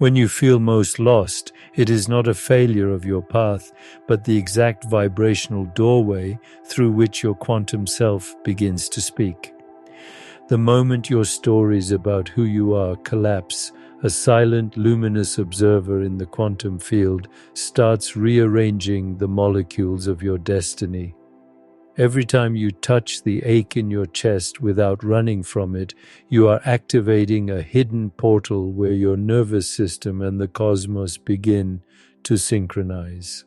When you feel most lost, it is not a failure of your path, but the exact vibrational doorway through which your quantum self begins to speak. The moment your stories about who you are collapse, a silent, luminous observer in the quantum field starts rearranging the molecules of your destiny. Every time you touch the ache in your chest without running from it, you are activating a hidden portal where your nervous system and the cosmos begin to synchronize.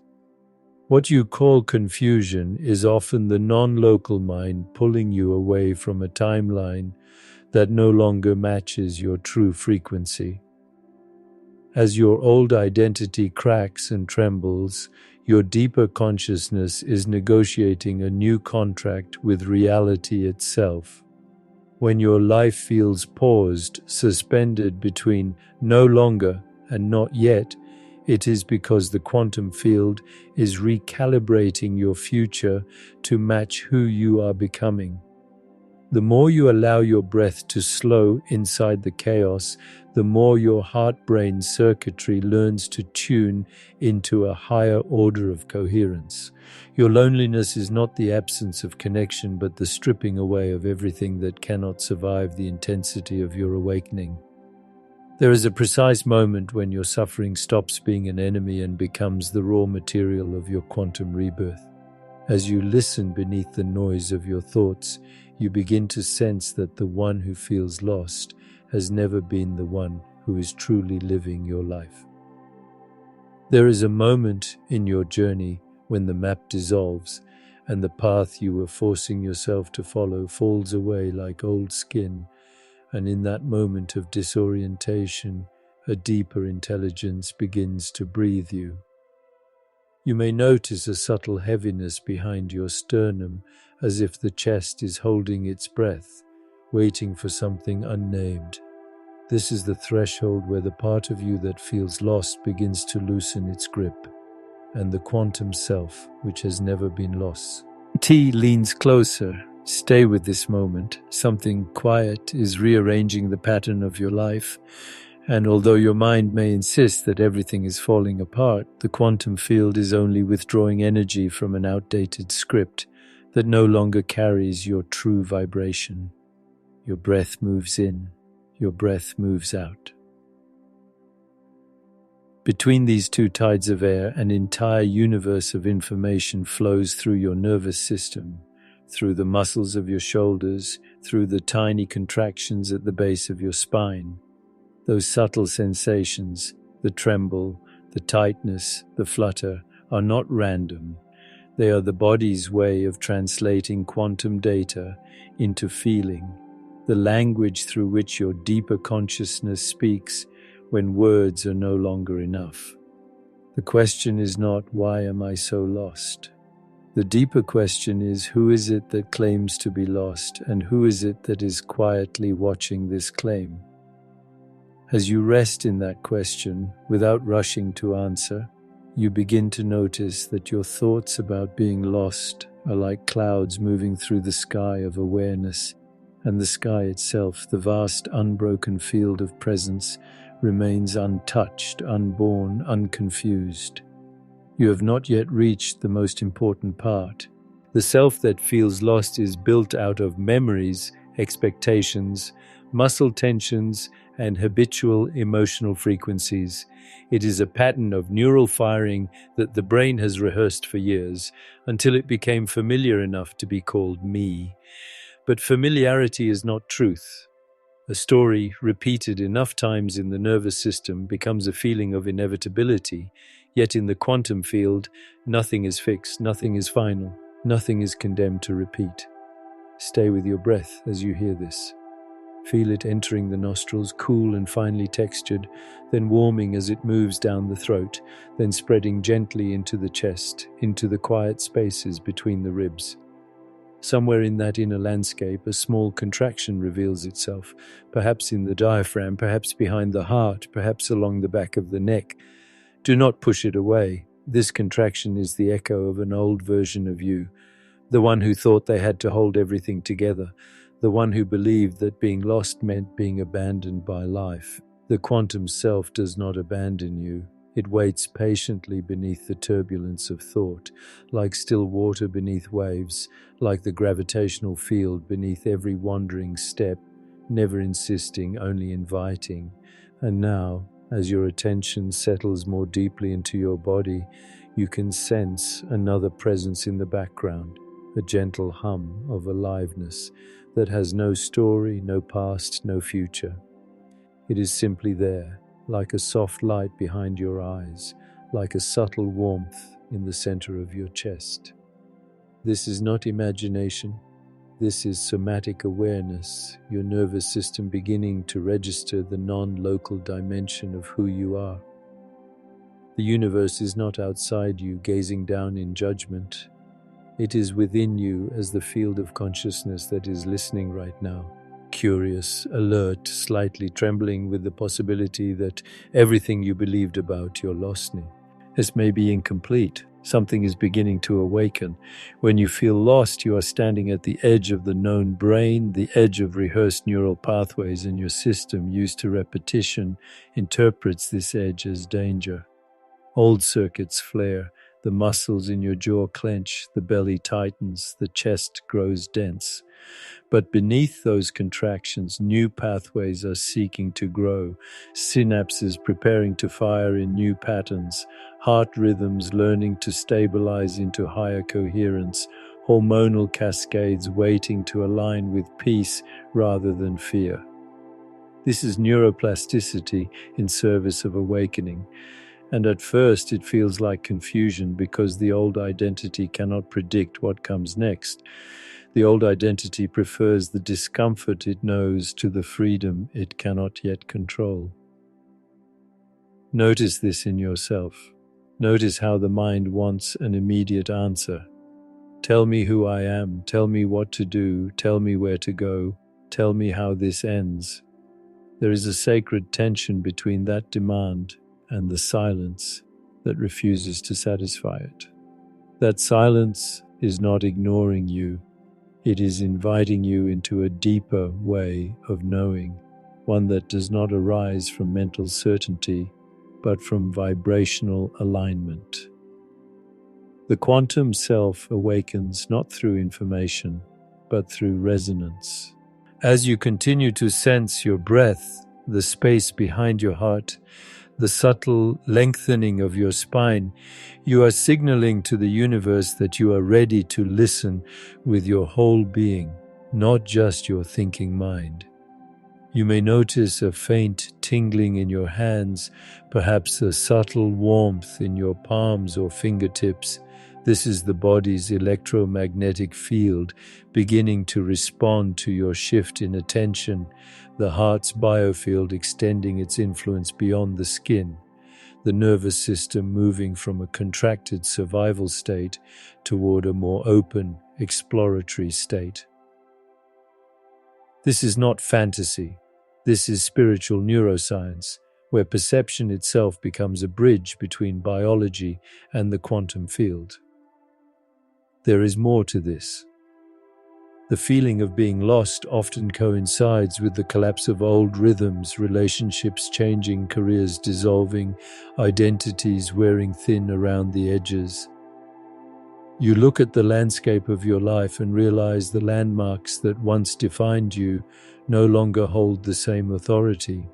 What you call confusion is often the non-local mind pulling you away from a timeline that no longer matches your true frequency. As your old identity cracks and trembles, your deeper consciousness is negotiating a new contract with reality itself. When your life feels paused, suspended between no longer and not yet, it is because the quantum field is recalibrating your future to match who you are becoming. The more you allow your breath to slow inside the chaos, the more your heart-brain circuitry learns to tune into a higher order of coherence. Your loneliness is not the absence of connection, but the stripping away of everything that cannot survive the intensity of your awakening. There is a precise moment when your suffering stops being an enemy and becomes the raw material of your quantum rebirth. As you listen beneath the noise of your thoughts, you begin to sense that the one who feels lost has never been the one who is truly living your life. There is a moment in your journey when the map dissolves and the path you were forcing yourself to follow falls away like old skin, and in that moment of disorientation, a deeper intelligence begins to breathe you. You may notice a subtle heaviness behind your sternum, as if the chest is holding its breath, waiting for something unnamed. This is the threshold where the part of you that feels lost begins to loosen its grip, and the quantum self, which has never been lost. T leans closer. Stay with this moment. Something quiet is rearranging the pattern of your life. And although your mind may insist that everything is falling apart, the quantum field is only withdrawing energy from an outdated script that no longer carries your true vibration. Your breath moves in, your breath moves out. Between these two tides of air, an entire universe of information flows through your nervous system, through the muscles of your shoulders, through the tiny contractions at the base of your spine. Those subtle sensations, the tremble, the tightness, the flutter, are not random. They are the body's way of translating quantum data into feeling, the language through which your deeper consciousness speaks when words are no longer enough. The question is not, why am I so lost? The deeper question is, who is it that claims to be lost, and who is it that is quietly watching this claim? As you rest in that question, without rushing to answer, you begin to notice that your thoughts about being lost are like clouds moving through the sky of awareness, and the sky itself, the vast unbroken field of presence, remains untouched, unborn, unconfused. You have not yet reached the most important part. The self that feels lost is built out of memories, expectations, muscle tensions, and habitual emotional frequencies. It is a pattern of neural firing that the brain has rehearsed for years until it became familiar enough to be called me. But familiarity is not truth. A story repeated enough times in the nervous system becomes a feeling of inevitability, yet in the quantum field, nothing is fixed, nothing is final, nothing is condemned to repeat. Stay with your breath as you hear this. Feel it entering the nostrils, cool and finely textured, then warming as it moves down the throat, then spreading gently into the chest, into the quiet spaces between the ribs. Somewhere in that inner landscape, a small contraction reveals itself, perhaps in the diaphragm, perhaps behind the heart, perhaps along the back of the neck. Do not push it away. This contraction is the echo of an old version of you, the one who thought they had to hold everything together, the one who believed that being lost meant being abandoned by life, The quantum self does not abandon you. It waits patiently beneath the turbulence of thought, like still water beneath waves, like the gravitational field beneath every wandering step, never insisting, only inviting. And now, as your attention settles more deeply into your body, you can sense another presence in the background, a gentle hum of aliveness that has no story, no past, no future. It is simply there, like a soft light behind your eyes, like a subtle warmth in the center of your chest. This is not imagination. This is somatic awareness, your nervous system beginning to register the non-local dimension of who you are. The universe is not outside you, gazing down in judgment. It is within you as the field of consciousness that is listening right now. Curious, alert, slightly trembling with the possibility that everything you believed about your lostness may be incomplete. Something is beginning to awaken. When you feel lost, you are standing at the edge of the known brain, the edge of rehearsed neural pathways, and your system, used to repetition, interprets this edge as danger. Old circuits flare, the muscles in your jaw clench, the belly tightens, the chest grows dense. But beneath those contractions, new pathways are seeking to grow, synapses preparing to fire in new patterns, heart rhythms learning to stabilize into higher coherence, hormonal cascades waiting to align with peace rather than fear. This is neuroplasticity in service of awakening. And at first it feels like confusion because the old identity cannot predict what comes next. The old identity prefers the discomfort it knows to the freedom it cannot yet control. Notice this in yourself. Notice how the mind wants an immediate answer. Tell me who I am. Tell me what to do. Tell me where to go. Tell me how this ends. There is a sacred tension between that demand and the silence that refuses to satisfy it. That silence is not ignoring you. It is inviting you into a deeper way of knowing, one that does not arise from mental certainty, but from vibrational alignment. The quantum self awakens not through information, but through resonance. As you continue to sense your breath, the space behind your heart, the subtle lengthening of your spine, you are signaling to the universe that you are ready to listen with your whole being, not just your thinking mind. You may notice a faint tingling in your hands, perhaps a subtle warmth in your palms or fingertips. This is the body's electromagnetic field beginning to respond to your shift in attention, the heart's biofield extending its influence beyond the skin, the nervous system moving from a contracted survival state toward a more open, exploratory state. This is not fantasy. This is spiritual neuroscience, where perception itself becomes a bridge between biology and the quantum field. There is more to this. The feeling of being lost often coincides with the collapse of old rhythms, relationships changing, careers dissolving, identities wearing thin around the edges. You look at the landscape of your life and realize the landmarks that once defined you no longer hold the same authority.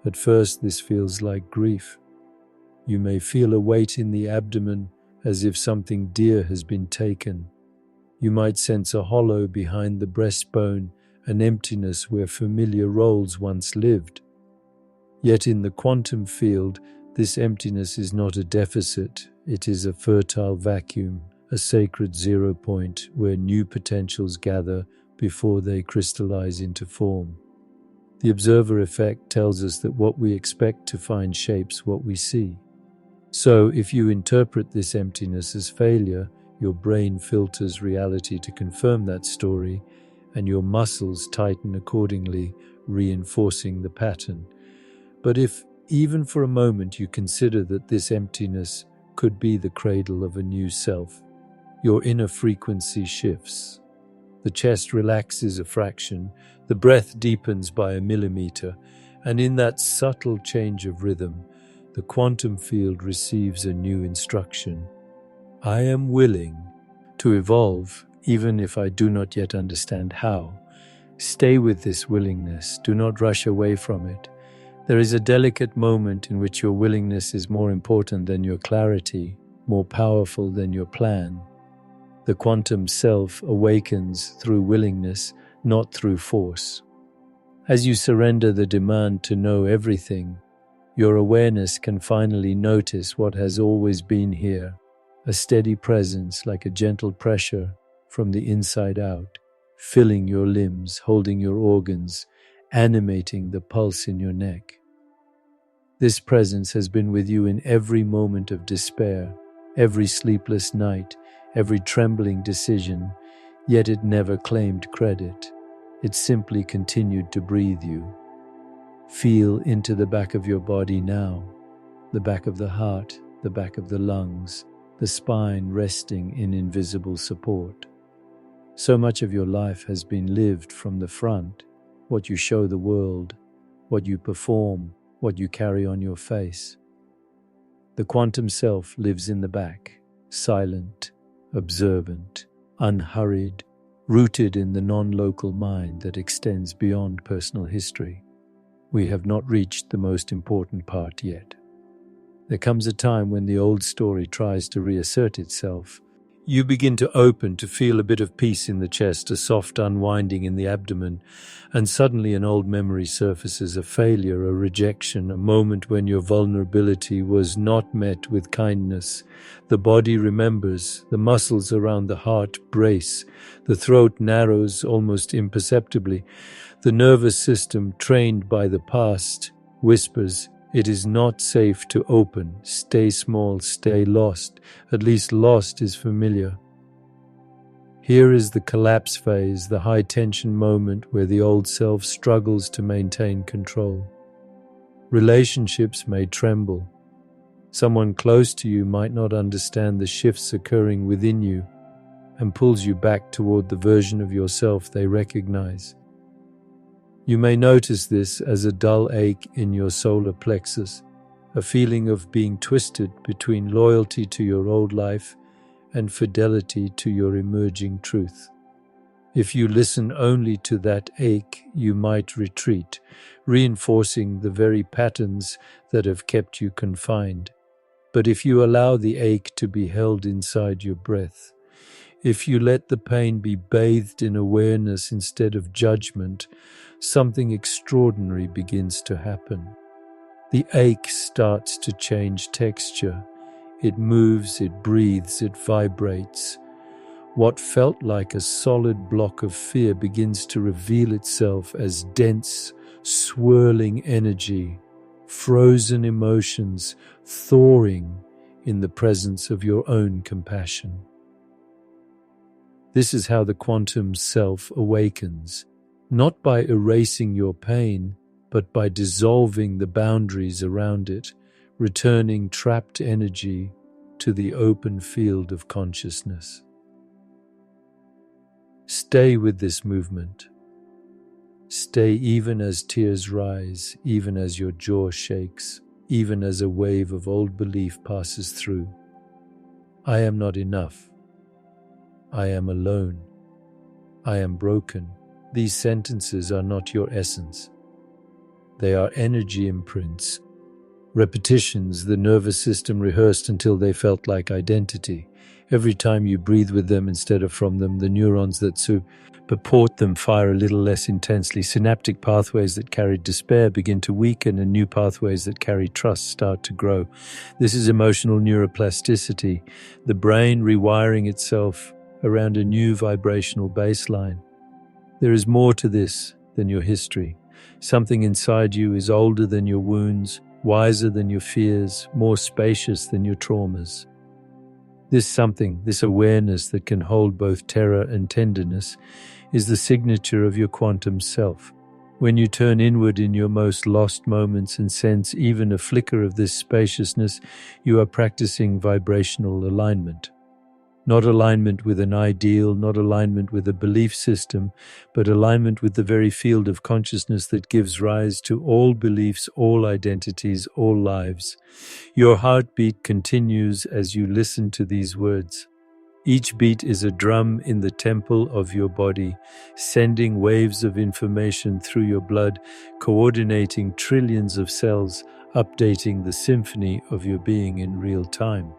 At first, this feels like grief. You may feel a weight in the abdomen as if something dear has been taken. You might sense a hollow behind the breastbone, an emptiness where familiar roles once lived. Yet in the quantum field, this emptiness is not a deficit. It is a fertile vacuum, a sacred zero point where new potentials gather before they crystallize into form. The observer effect tells us that what we expect to find shapes what we see. So, if you interpret this emptiness as failure, your brain filters reality to confirm that story, and your muscles tighten accordingly, reinforcing the pattern. But if, even for a moment, you consider that this emptiness could be the cradle of a new self, your inner frequency shifts. The chest relaxes a fraction, the breath deepens by a millimeter, And in that subtle change of rhythm, the quantum field receives a new instruction. I am willing to evolve, even if I do not yet understand how. Stay with this willingness. Do not rush away from it. There is a delicate moment in which your willingness is more important than your clarity, more powerful than your plan. The quantum self awakens through willingness, not through force. As you surrender the demand to know everything, your awareness can finally notice what has always been here, a steady presence like a gentle pressure from the inside out, filling your limbs, holding your organs, animating the pulse in your neck. This presence has been with you in every moment of despair, every sleepless night, every trembling decision, yet it never claimed credit. It simply continued to breathe you. Feel into the back of your body now, the back of the heart, the back of the lungs, the spine resting in invisible support. So much of your life has been lived from the front, what you show the world, what you perform, what you carry on your face. The quantum self lives in the back, silent, observant, unhurried, rooted in the non-local mind that extends beyond personal history. We have not reached the most important part yet. There comes a time when the old story tries to reassert itself. You begin to open, to feel a bit of peace in the chest, a soft unwinding in the abdomen, and suddenly an old memory surfaces, a failure, a rejection, a moment when your vulnerability was not met with kindness. The body remembers, the muscles around the heart brace, the throat narrows almost imperceptibly. The nervous system, trained by the past, whispers, "It is not safe to open. Stay small, stay lost." At least lost is familiar. Here is the collapse phase, the high-tension moment where the old self struggles to maintain control. Relationships may tremble. Someone close to you might not understand the shifts occurring within you and pulls you back toward the version of yourself they recognize. You may notice this as a dull ache in your solar plexus, a feeling of being twisted between loyalty to your old life and fidelity to your emerging truth. If you listen only to that ache, you might retreat, reinforcing the very patterns that have kept you confined. But if you allow the ache to be held inside your breath, if you let the pain be bathed in awareness instead of judgment, something extraordinary begins to happen. The ache starts to change texture. It moves, it breathes, it vibrates. What felt like a solid block of fear begins to reveal itself as dense, swirling energy, frozen emotions thawing in the presence of your own compassion. This is how the quantum self awakens, not by erasing your pain, but by dissolving the boundaries around it, returning trapped energy to the open field of consciousness. Stay with this movement. Stay even as tears rise, even as your jaw shakes, even as a wave of old belief passes through. I am not enough. I am alone. I am broken. These sentences are not your essence. They are energy imprints, repetitions the nervous system rehearsed until they felt like identity. Every time you breathe with them instead of from them, the neurons that purport them fire a little less intensely. Synaptic pathways that carry despair begin to weaken, and new pathways that carry trust start to grow. This is emotional neuroplasticity, the brain rewiring itself around a new vibrational baseline. There is more to this than your history. Something inside you is older than your wounds, wiser than your fears, more spacious than your traumas. This something, this awareness that can hold both terror and tenderness, is the signature of your quantum self. When you turn inward in your most lost moments and sense even a flicker of this spaciousness, you are practicing vibrational alignment. Not alignment with an ideal, not alignment with a belief system, but alignment with the very field of consciousness that gives rise to all beliefs, all identities, all lives. Your heartbeat continues as you listen to these words. Each beat is a drum in the temple of your body, sending waves of information through your blood, coordinating trillions of cells, updating the symphony of your being in real time.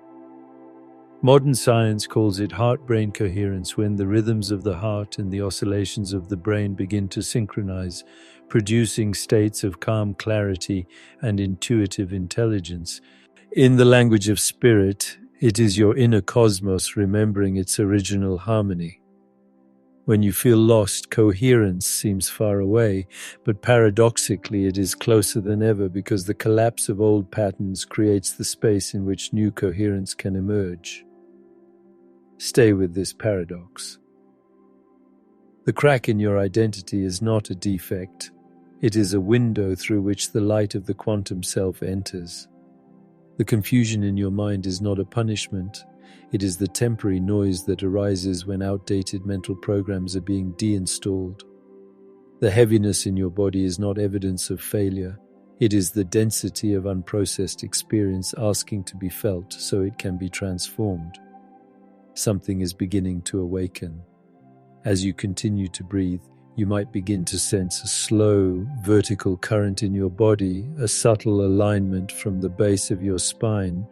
Modern science calls it heart-brain coherence, when the rhythms of the heart and the oscillations of the brain begin to synchronize, producing states of calm clarity and intuitive intelligence. In the language of spirit, it is your inner cosmos remembering its original harmony. When you feel lost, coherence seems far away, but paradoxically it is closer than ever, because the collapse of old patterns creates the space in which new coherence can emerge. Stay with this paradox. The crack in your identity is not a defect. It is a window through which the light of the quantum self enters. The confusion in your mind is not a punishment. It is the temporary noise that arises when outdated mental programs are being deinstalled. The heaviness in your body is not evidence of failure. It is the density of unprocessed experience asking to be felt so it can be transformed. Something is beginning to awaken. As you continue to breathe, you might begin to sense a slow, vertical current in your body, a subtle alignment from the base of your spine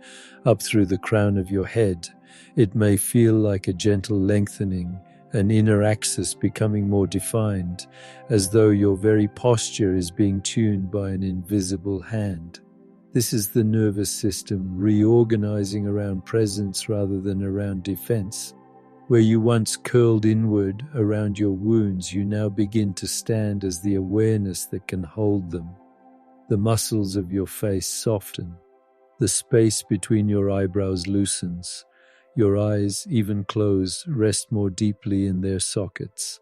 up through the crown of your head. It may feel like a gentle lengthening, an inner axis becoming more defined, as though your very posture is being tuned by an invisible hand. This is the nervous system reorganizing around presence rather than around defense. Where you once curled inward around your wounds, you now begin to stand as the awareness that can hold them. The muscles of your face soften. The space between your eyebrows loosens. Your eyes, even closed, rest more deeply in their sockets.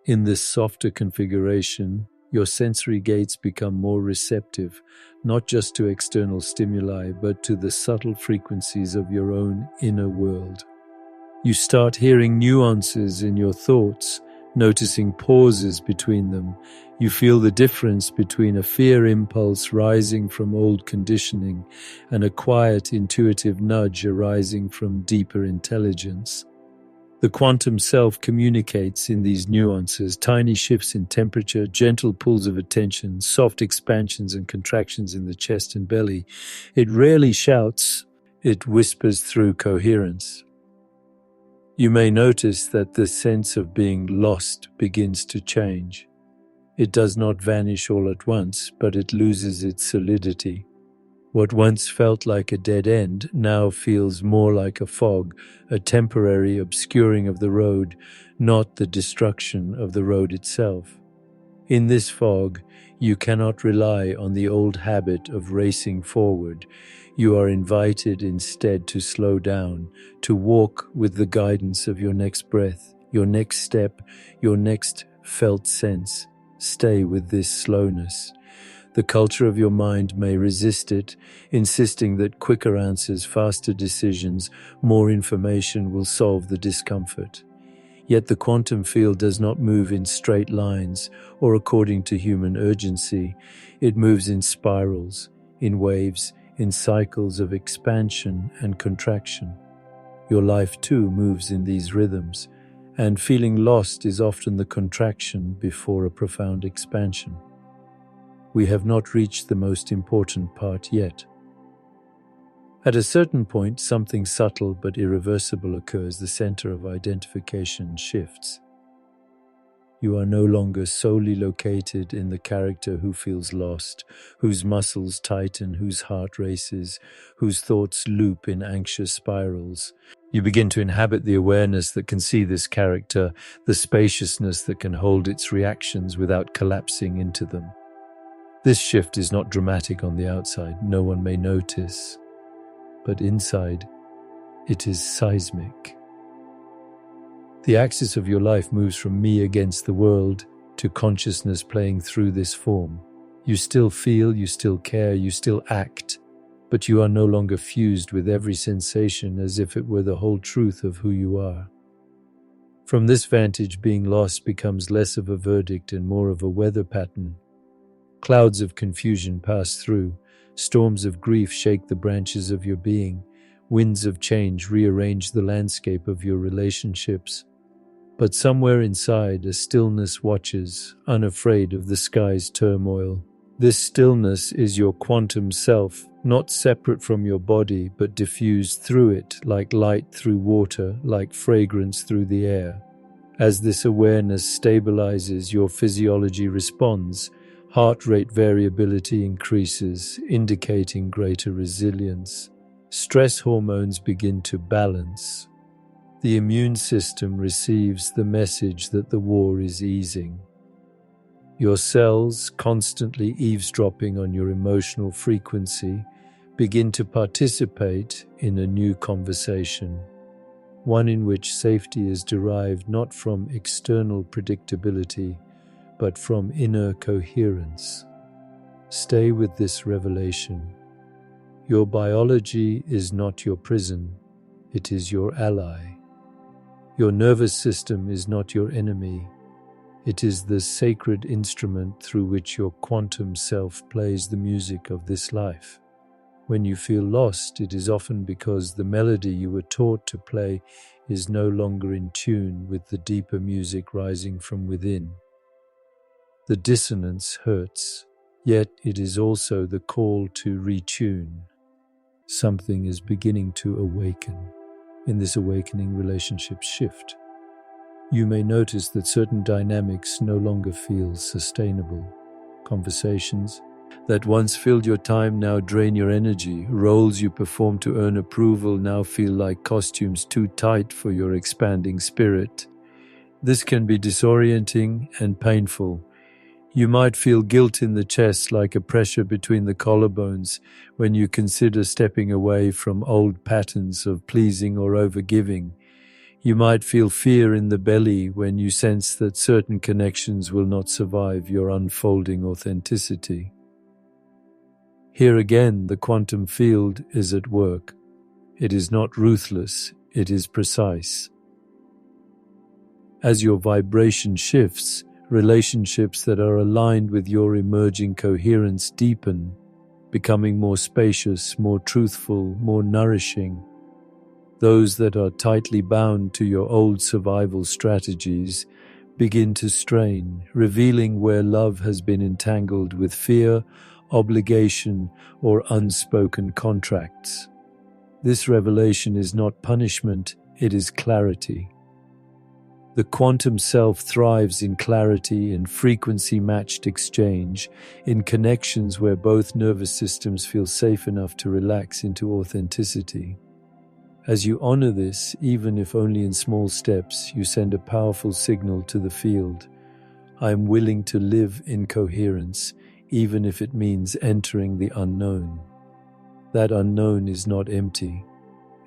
In this softer configuration, your sensory gates become more receptive, not just to external stimuli, but to the subtle frequencies of your own inner world. You start hearing nuances in your thoughts, noticing pauses between them. You feel the difference between a fear impulse rising from old conditioning and a quiet, intuitive nudge arising from deeper intelligence. The quantum self communicates in these nuances, tiny shifts in temperature, gentle pulls of attention, soft expansions and contractions in the chest and belly. It rarely shouts, it whispers through coherence. You may notice that the sense of being lost begins to change. It does not vanish all at once, but it loses its solidity. What once felt like a dead end now feels more like a fog, a temporary obscuring of the road, not the destruction of the road itself. In this fog, you cannot rely on the old habit of racing forward. You are invited instead to slow down, to walk with the guidance of your next breath, your next step, your next felt sense. Stay with this slowness. The culture of your mind may resist it, insisting that quicker answers, faster decisions, more information will solve the discomfort. Yet the quantum field does not move in straight lines or according to human urgency. It moves in spirals, in waves, in cycles of expansion and contraction. Your life too moves in these rhythms, and feeling lost is often the contraction before a profound expansion. We have not reached the most important part yet. At a certain point, something subtle but irreversible occurs. The center of identification shifts. You are no longer solely located in the character who feels lost, whose muscles tighten, whose heart races, whose thoughts loop in anxious spirals. You begin to inhabit the awareness that can see this character, the spaciousness that can hold its reactions without collapsing into them. This shift is not dramatic on the outside. No one may notice. But inside, it is seismic. The axis of your life moves from me against the world to consciousness playing through this form. You still feel, you still care, you still act, but you are no longer fused with every sensation as if it were the whole truth of who you are. From this vantage, being lost becomes less of a verdict and more of a weather pattern. Clouds of confusion pass through, storms of grief shake the branches of your being, winds of change rearrange the landscape of your relationships. But somewhere inside, a stillness watches, unafraid of the sky's turmoil. This stillness is your quantum self, not separate from your body, but diffused through it, like light through water, like fragrance through the air. As this awareness stabilizes, your physiology responds. Heart rate variability increases, indicating greater resilience. Stress hormones begin to balance. The immune system receives the message that the war is easing. Your cells, constantly eavesdropping on your emotional frequency, begin to participate in a new conversation, one in which safety is derived not from external predictability, but from inner coherence. Stay with this revelation. Your biology is not your prison, it is your ally. Your nervous system is not your enemy, it is the sacred instrument through which your quantum self plays the music of this life. When you feel lost, it is often because the melody you were taught to play is no longer in tune with the deeper music rising from within. The dissonance hurts, yet it is also the call to retune. Something is beginning to awaken. In this awakening, relationships shift. You may notice that certain dynamics no longer feel sustainable. Conversations that once filled your time now drain your energy. Roles you perform to earn approval now feel like costumes too tight for your expanding spirit. This can be disorienting and painful. You might feel guilt in the chest, like a pressure between the collarbones, when you consider stepping away from old patterns of pleasing or overgiving. You might feel fear in the belly when you sense that certain connections will not survive your unfolding authenticity. Here again, the quantum field is at work. It is not ruthless, it is precise. As your vibration shifts, relationships that are aligned with your emerging coherence deepen, becoming more spacious, more truthful, more nourishing. Those that are tightly bound to your old survival strategies begin to strain, revealing where love has been entangled with fear, obligation, or unspoken contracts. This revelation is not punishment, it is clarity. The quantum self thrives in clarity and frequency-matched exchange, in connections where both nervous systems feel safe enough to relax into authenticity. As you honor this, even if only in small steps, you send a powerful signal to the field. I am willing to live in coherence, even if it means entering the unknown. That unknown is not empty.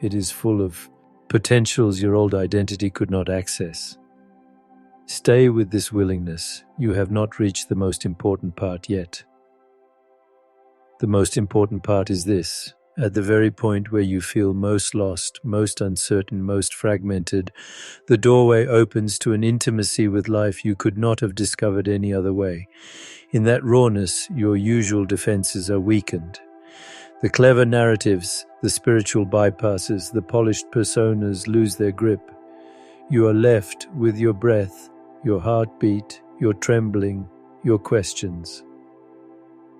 It is full of potentials your old identity could not access. Stay with this willingness. You have not reached the most important part yet. The most important part is this. At the very point where you feel most lost, most uncertain, most fragmented, the doorway opens to an intimacy with life you could not have discovered any other way. In that rawness, your usual defenses are weakened. The clever narratives, the spiritual bypasses, the polished personas lose their grip. You are left with your breath, your heartbeat, your trembling, your questions.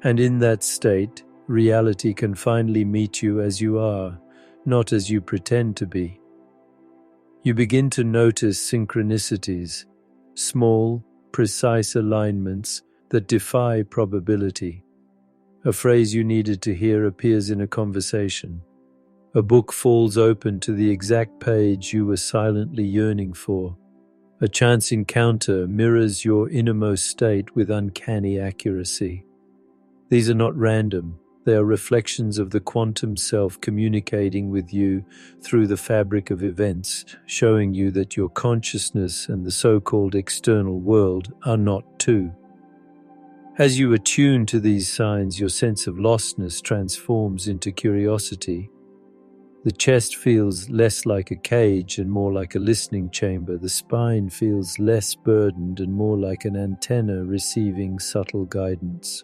And in that state, reality can finally meet you as you are, not as you pretend to be. You begin to notice synchronicities, small, precise alignments that defy probability. A phrase you needed to hear appears in a conversation. A book falls open to the exact page you were silently yearning for. A chance encounter mirrors your innermost state with uncanny accuracy. These are not random. They are reflections of the quantum self communicating with you through the fabric of events, showing you that your consciousness and the so-called external world are not two. As you attune to these signs, your sense of lostness transforms into curiosity. The chest feels less like a cage and more like a listening chamber. The spine feels less burdened and more like an antenna receiving subtle guidance.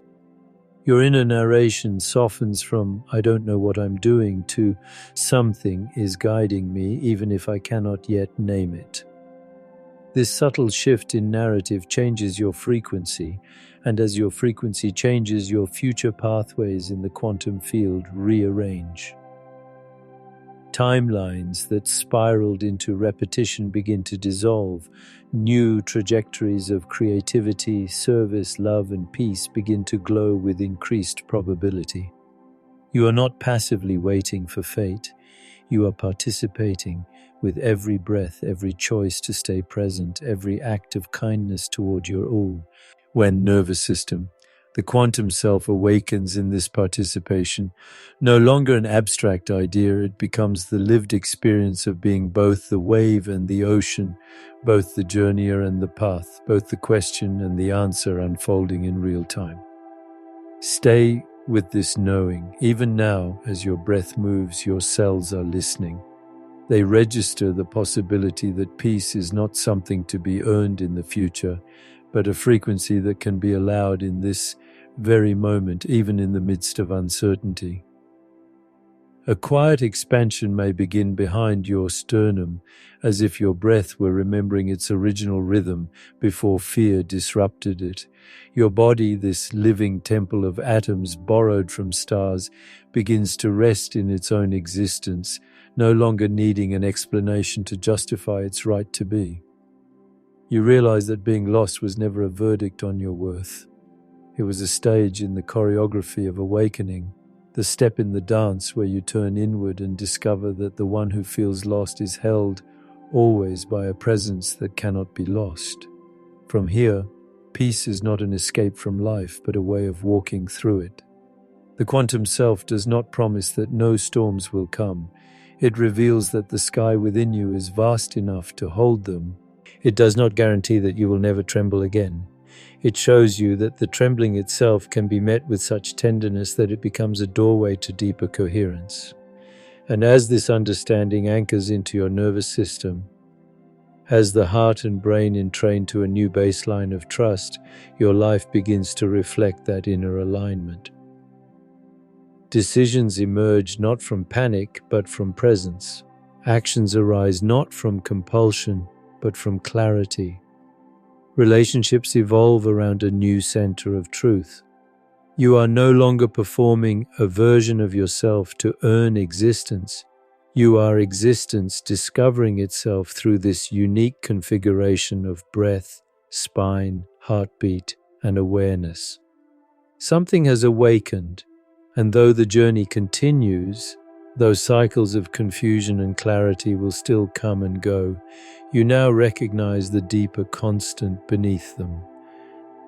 Your inner narration softens from "I don't know what I'm doing" to "something is guiding me, even if I cannot yet name it." This subtle shift in narrative changes your frequency, and as your frequency changes, your future pathways in the quantum field rearrange. Timelines that spiraled into repetition begin to dissolve. New trajectories of creativity, service, love, and peace begin to glow with increased probability. You are not passively waiting for fate. You are participating with every breath, every choice to stay present, every act of kindness toward your all. When nervous system, the quantum self awakens in this participation. No longer an abstract idea, it becomes the lived experience of being both the wave and the ocean, both the journeyer and the path, both the question and the answer unfolding in real time. Stay with this knowing. Even now, as your breath moves, your cells are listening. They register the possibility that peace is not something to be earned in the future, but a frequency that can be allowed in this very moment, even in the midst of uncertainty. A quiet expansion may begin behind your sternum, as if your breath were remembering its original rhythm before fear disrupted it. Your body, this living temple of atoms borrowed from stars, begins to rest in its own existence, no longer needing an explanation to justify its right to be. You realize that being lost was never a verdict on your worth. It was a stage in the choreography of awakening, the step in the dance where you turn inward and discover that the one who feels lost is held always by a presence that cannot be lost. From here, peace is not an escape from life, but a way of walking through it. The quantum self does not promise that no storms will come. It reveals that the sky within you is vast enough to hold them. It does not guarantee that you will never tremble again. It shows you that the trembling itself can be met with such tenderness that it becomes a doorway to deeper coherence. And as this understanding anchors into your nervous system, as the heart and brain entrain to a new baseline of trust, your life begins to reflect that inner alignment. Decisions emerge not from panic, but from presence. Actions arise not from compulsion, but from clarity. Relationships evolve around a new center of truth. You are no longer performing a version of yourself to earn existence. You are existence discovering itself through this unique configuration of breath, spine, heartbeat, and awareness. Something has awakened, and though the journey continues, those cycles of confusion and clarity will still come and go, you now recognize the deeper constant beneath them.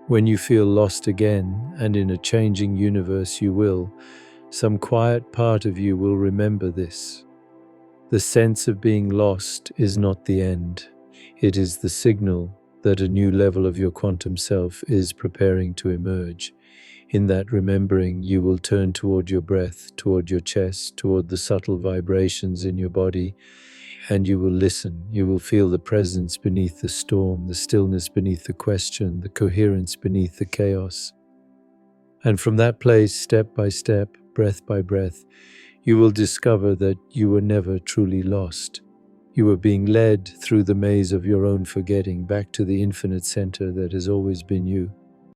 When you feel lost again, and in a changing universe you will, some quiet part of you will remember this. The sense of being lost is not the end. It is the signal that a new level of your quantum self is preparing to emerge. In that remembering, you will turn toward your breath, toward your chest, toward the subtle vibrations in your body, and you will listen. You will feel the presence beneath the storm, the stillness beneath the question, the coherence beneath the chaos. And from that place, step by step, breath by breath, you will discover that you were never truly lost. You were being led through the maze of your own forgetting back to the infinite center that has always been you.